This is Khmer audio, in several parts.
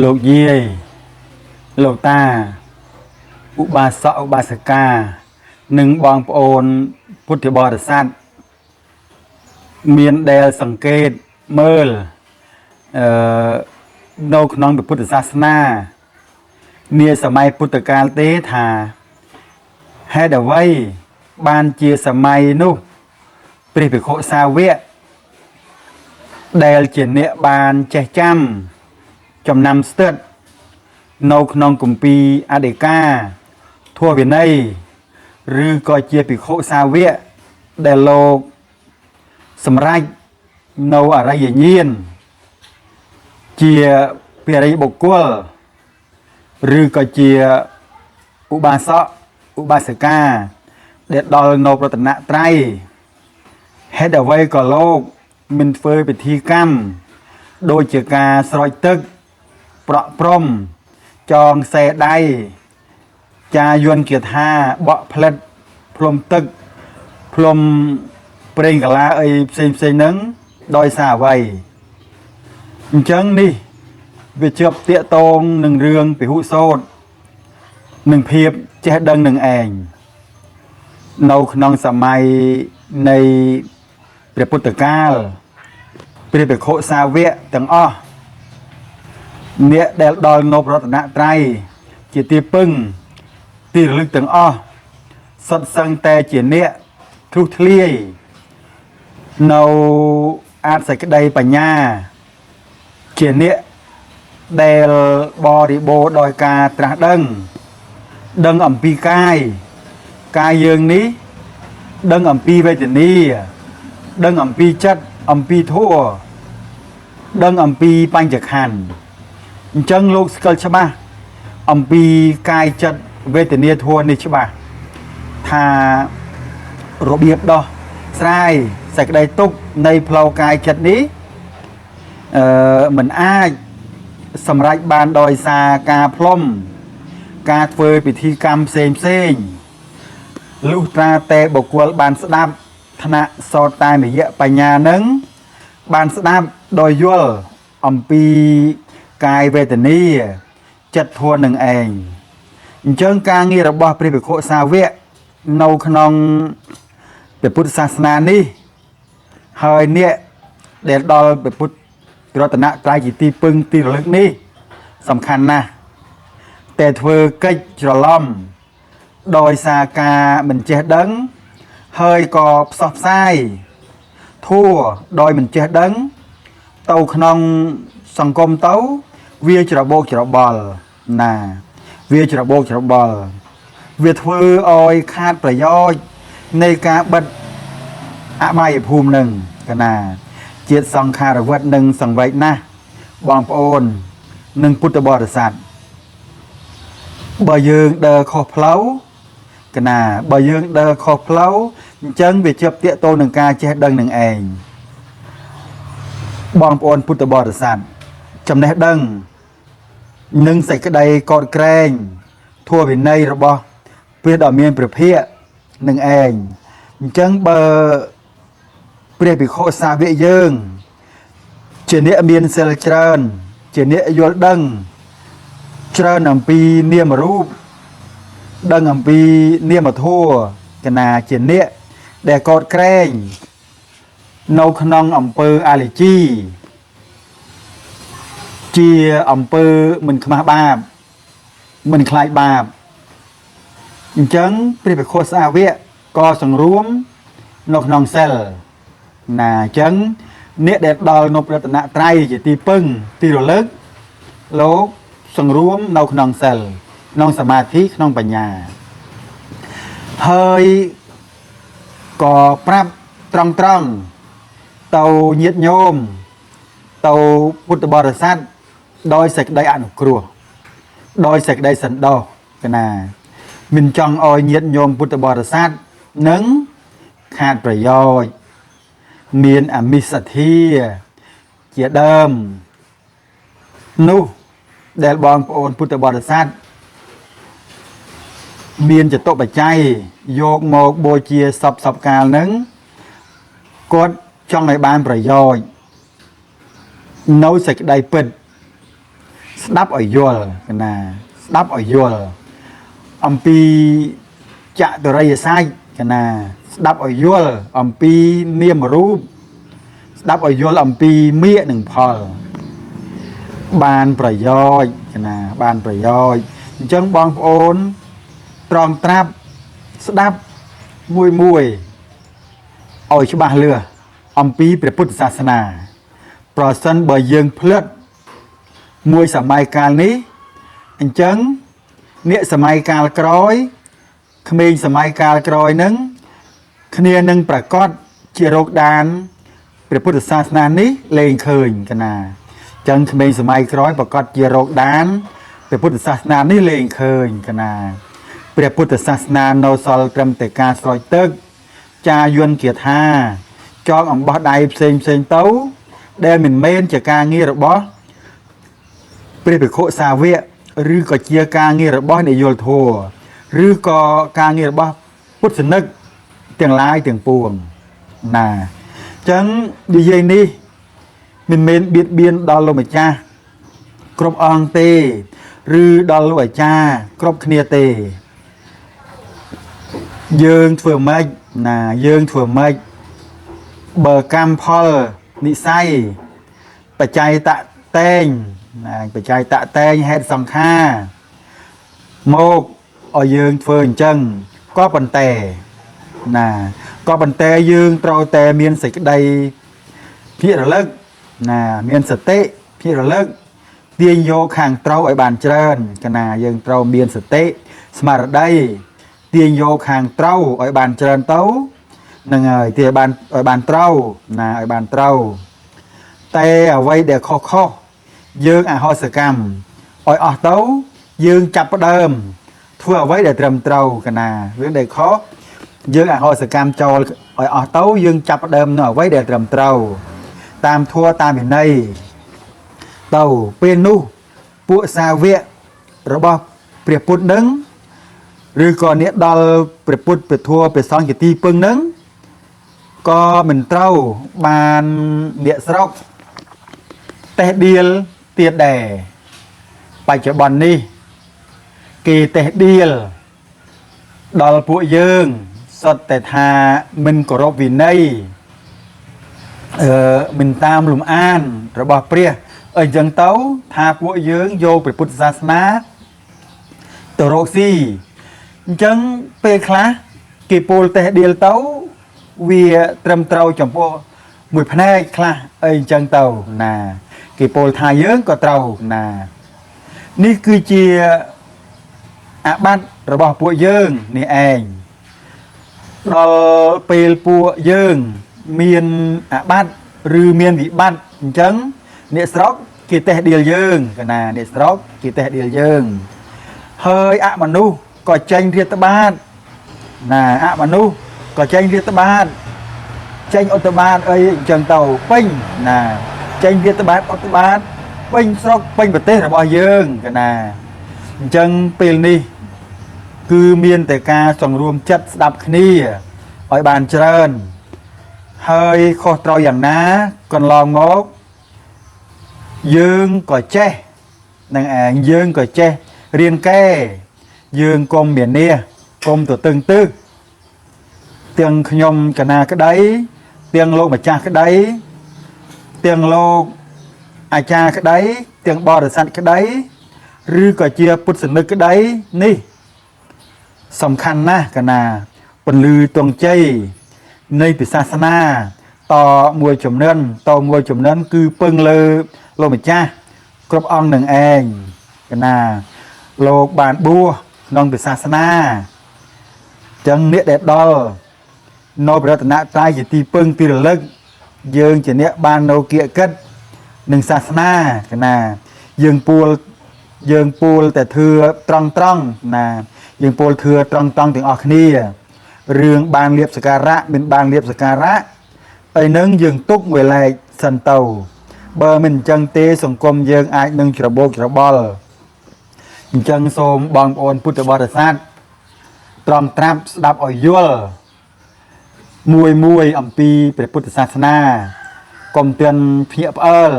លោកយាយលោកតាឧបាសកឧបាសិកានិងបងប្អូនពុទ្ធបរិស័ទមានដែលសង្កេតមើលនៅក្នុងពុទ្ធសាសនានាសម័យពុទ្ធកាលទេថាហេតុអ្វីបានជាសម័យនោះព្រះភិក្ខុសាវកដែលជាអ្នកបានចេះចាំចំណាំស្ទើតនៅក្នុងគម្ពីរអដិកាធម៌វិន័យឬក៏ជាភិក្ខុសាវកដែលលោកសម្រេចនៅអរិយញាណជាភិរិយបុគ្គលឬក៏ជាឧបាសកឧបាសិកាដែលដល់នៅប្រតនត្រ័យហេតុអ្វីក៏លោកមិនធ្វើពិធីកម្មដូចជាការស្រោចទឹកប្រក់ព្រំចងខ្សែដៃចាយន្តគាថាបក់ផ្លិតភ្លុំទឹកភ្លុំប្រេងកាឡាអីផ្សេងហ្នឹងដោយសារអ្វីអញ្ចឹងនេះវាជាប់តាកតងនឹងរឿងពហុសោតនឹងភាពចេះដឹងនឹងឯងនៅក្នុងសម័យនៃព្រះពុទ្ធកាលព្រះភិក្ខុសាវកទាំងអស់អ្នកដែលដល់នៅរតនត្រ័យជាទីពឹងទីរលឹកទាំងអស់សុទ្ធសឹងតែជាអ្នកធ្លុះធ្លាយនៅអាចសេចក្តីបញ្ញាជាអ្នកដែលបរិបូរដោយការត្រាស់ដឹងអំពីកាយយើងនេះដឹងអំពីវេទនាដឹងអំពីចិត្តអំពីធម៌ដឹងអំពីបញ្ចក្ខន្ធអញ្ចឹងលោកស្គាល់ច្បាស់អំពីកាយចិត្តវេទនាធម៌នេះច្បាស់ថារបៀបដោះស្រាយសេចក្តីទុក្ខនៃផ្លូវកាយចិត្តនេះមិនអាចសម្រេចបានដោយសារការផ្លុំការធ្វើពិធីកម្មផ្សេងលុះត្រាតែបុគ្គលបានស្ដាប់ថ្នាក់សោតតាមរយៈបញ្ញានឹងបានស្ដាប់ដោយយល់អំពីកាយវេទនាចិត្តធម៌នឹងឯងអញ្ចឹងការងាររបស់ព្រះភិក្ខុសាវកនៅក្នុងព្រះពុទ្ធសាសនានេះហើយអ្នកដែលដល់ព្រះពុទ្ធរតនត្រ័យជាទីពឹងទីរលឹកនេះសំខាន់ណាស់តែធ្វើកិច្ចច្រឡំដោយសារការមិនចេះដឹងហើយក៏ផ្សោះផ្សាយធัวដោយមិនចេះដឹងទៅក្នុងសង្គមទៅវាច្របូកច្របល់ណាវាច្របូកច្របល់វាធ្វើឲ្យខាតប្រយោជន៍នៃការបិទអបាយភូមិនឹងកណាជាតិសង្ខារវត្តនឹងសង្វេគណាស់បងប្អូននិងពុទ្ធបរិស័ទបើយើងដើរខុសផ្លូវកណាបើយើងដើរខុសផ្លូវអញ្ចឹងវាជាប់តាកតូននឹងការចេះដឹងនឹងឯងបងប្អូនពុទ្ធបរិស័ទចំណេះដឹងនិងសេចក្តីកោតក្រែងធម៌វិន័យរបស់ព្រះដ៏មានព្រះភិក្ខនឹងឯងអញ្ចឹងបើព្រះភិក្ខុសាវកយើងជាអ្នកមានសិលច្រើនជាអ្នកយល់ដឹងច្រើនអំពីនាមរូបដឹងអំពីនាមធម៌កណាជាអ្នកដែលកោតក្រែងនៅក្នុងអំពើអាលីជីជាអំពើមិនខ្មាស់បាបមិនខ្លាចបាបអញ្ចឹងព្រះភិក្ខុសាវកក៏សង្រួមនៅក្នុងសិលណាអញ្ចឹងអ្នកដែលដល់នៅរតនត្រ័យជាទីពឹងទីរលឹកលោកសង្រួមនៅក្នុងសិលក្នុងសមាធិក្នុងបញ្ញាហើយក៏ប្រាប់ត្រង់ទៅញាតិញោមទៅពុទ្ធបរិស័ទដោយសេចក្តីអនុគ្រោះដោយសេចក្តីសន្តោសកណាមិនចង់ឲ្យញាតិញោមពុទ្ធបរិស័ទនឹងខាតប្រយោជន៍មានអមិសទ្ធាជាដើមនោះដែលបងប្អូនពុទ្ធបរិស័ទមានចតុបច្ច័យយកមកបូជាសពកាលនឹងគាត់ចង់ឲ្យបានប្រយោជន៍នៅសេចក្តីពិត đáp ở yul cái nà đáp ở yul ông pi chạ từ đây sai cái nà đáp ở yul ông pi niêm rú đáp ở yul ông pi mía đừng phò bànประโยชน์cái nà bànประโยชน์chân bong ôn tròn trap đáp mùi mùi ôi chú bà lừa ông pi về Phậtศาสนาเพราะฉะนั้นบ่យើងភ្លឹកមួយសម័យកាលនេះអញ្ចឹងអ្នកសម័យកាលក្រោយក្មេងសម័យកាលក្រោយហ្នឹងគ្នានឹងប្រកាសជារោគដានព្រះពុទ្ធសាសនានេះលែងឃើញកណាអញ្ចឹងក្មេងសម័យក្រោយប្រកាសជារោគដានព្រះពុទ្ធសាសនានេះលែងឃើញកណាព្រះពុទ្ធសាសនានៅសល់ត្រឹមតែការស្រោចទឹកចាយួនគាថាចងអំបោះដៃផ្សេងទៅដែលមិនមែនជាការងាររបស់ព្រះភិក្ខុសាវកឬក៏ជាការងាររបស់អ្នកយល់ធម៌ឬក៏ការងាររបស់ពុទ្ធនិកទាំងឡាយទាំងពួងណាអញ្ចឹងនិយាយនេះមិនមែនបៀតបៀនដល់លោកម្ចាស់គ្រប់អង្គទេឬដល់លោកអាចារ្យគ្រប់គ្នាទេយើងធ្វើម៉េចណាយើងធ្វើម៉េចបើកម្មផលនិស័យបច្ច័យតតែងណាបច្ច័យតតែងហេតុសង្ខារមកឲ្យយើងធ្វើអញ្ចឹងក៏ប៉ុន្តែណាក៏ប៉ុន្តែយើងត្រូវតែមានសេចក្តីភិរលឹកណាមានសតិភិរលឹកទាញយកខាងត្រូវឲ្យបានច្រើនកណាយើងត្រូវមានសតិស្មារតីទាញយកខាងត្រូវឲ្យបានច្រើនទៅនឹងហើយទាញឲ្យបានត្រូវណាឲ្យបានត្រូវតែអ្វីដែលខុសយើងអហោសកម្មឲ្យអស់ទៅយើងចាប់ផ្ដើមធ្វើអ្វីដែលត្រឹមត្រូវកណារឿងដែលខុសយើងអហោសកម្មចូលឲ្យអស់ទៅយើងចាប់ផ្ដើមនៅអ្វីដែលត្រឹមត្រូវតាមធម៌តាមវិន័យទៅពេលនោះពួកសាវករបស់ព្រះពុទ្ធនឹងឬក៏អ្នកដល់ព្រះពុទ្ធព្រះធម៌ព្រះសង្ឃជាទីពឹងនឹងក៏មិនត្រូវបានអ្នកស្រុកតេះដៀលទៀតដែរបច្ចុប្បន្ននេះគេតេះដៀលដល់ពួកយើងសុទ្ធតែថាមិនគោរពវិន័យមិនតាមលំអានរបស់ព្រះអញ្ចឹងទៅថាពួកយើងយកព្រះពុទ្ធសាសនាទៅរកស៊ីអញ្ចឹងពេលខ្លះគេពោលតេះដៀលទៅវាត្រឹមត្រូវចំពោះមួយផ្នែកខ្លះអីអញ្ចឹងទៅណាគេពោលថាយើងក៏ត្រូវណានេះគឺជាអាបត្តិរបស់ពួកយើងនេះឯងដល់ពេលពួកយើងមានអាបត្តិឬមានវិបត្តិអញ្ចឹងអ្នកស្រុកគេតេះដៀលយើងកណាអ្នកស្រុកគេតេះដៀលយើងហើយអមនុស្សក៏ចេញរាតត្បាតណាអមនុស្សក៏ចេញរាតត្បាតចេញឧត្តបាទអីអញ្ចឹងទៅពេញណាចេញរាតត្បាតឧត្តបាទពេញស្រុកពេញប្រទេសរបស់យើងកណាអញ្ចឹងពេលនេះគឺមានតែការសង្រួមចិត្តស្ដាប់គ្នាឲ្យបានច្រើនហើយខុសត្រូវយ៉ាងណាកន្លងមកយើងក៏ចេះនឹងឯងយើងក៏ចេះរៀនកែយើងកុំមាននេះកុំទៅតឹងទឹកទាំងខ្ញុំកណាក្តីទាំងលោកម្ចាស់ក្តីទាំងលោកអាចារ្យក្តីទាំងបរិស័ទក្តីឬក៏ជាពុទ្ធសនិកក្តីនេះសំខាន់ណាស់កណាពន្លឺទងជ័យនៃពិសាសនាតមួយចំនួនគឺពឹងលើលោកម្ចាស់គ្រប់អង្គនឹងឯងកណាលោកបានបួសក្នុងពិសាសនាចឹងអ្នកដែលដល់នៅព្រះរតនត្រ័យជាទីពឹងទីរលឹកយើងជាអ្នកបាននៅគៀកកិតនឹងសាសនាកណាយើងពួលតែធឿត្រង់ណាយើងពួលធឿត្រង់ទាំងអស់គ្នារឿងបានលៀបសការៈមិនបានលៀបសការៈអីនឹងយើងទុកមួយឡែកសិនទៅបើមិនអញ្ចឹងទេសង្គមយើងអាចនឹងច្របូកច្របល់អញ្ចឹងសូមបងប្អូនពុទ្ធបរិស័ទត្រង់ត្រាប់ស្ដាប់ឲ្យយល់មួយអំពីព្រះពុទ្ធសាសនាកុំទាន់ភ្ញាក់ផ្អើល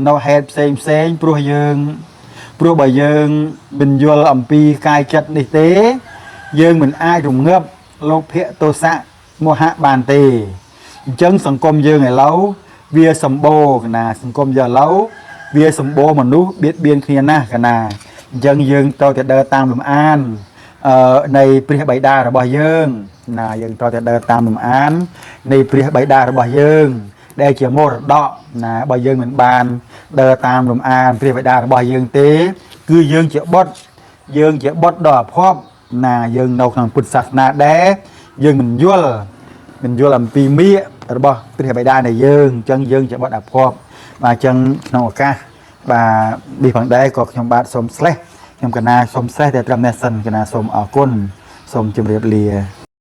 នៅហេតុផ្សេងព្រោះយើង ព្រោះបើយើងមិនយល់អំពីកាយចិត្តនេះទេយើងមិនអាចរងាប់លោភៈទោសៈមោហៈបានទេអញ្ចឹងសង្គមយើងឥឡូវវាសម្បូរកណាសង្គមយើងឥឡូវវាសម្បូរមនុស្សបៀតបៀនគ្នាណាស់កណាអញ្ចឹងយើងត្រូវតែដើរតាមលំអាននៃព្រះបិតារបស់យើងណាយើងត្រូវតែដើរតាមលំអាននៃព្រះបិតារបស់យើងដែលជាមរតកណាបើយើងមិនបានដើរតាមលំអានព្រះបិតារបស់យើងទេគឺយើងជាបុត្រដ៏អភ័ព្វណាយើងនៅក្នុងពុទ្ធសាសនាដែរយើងមិនយល់អំពីមាគរបស់ព្រះបិតានៃយើងអញ្ចឹងយើងជាបុត្រអភ័ព្វបាទអញ្ចឹងក្នុងឱកាសបាទនេះផងដែរក៏ខ្ញុំបាទសូមស្លេះខ្ញុំកណាសូមស្លេះតែត្រឹមនេះសិនកណាសូមអរគុណសូមជម្រាបលា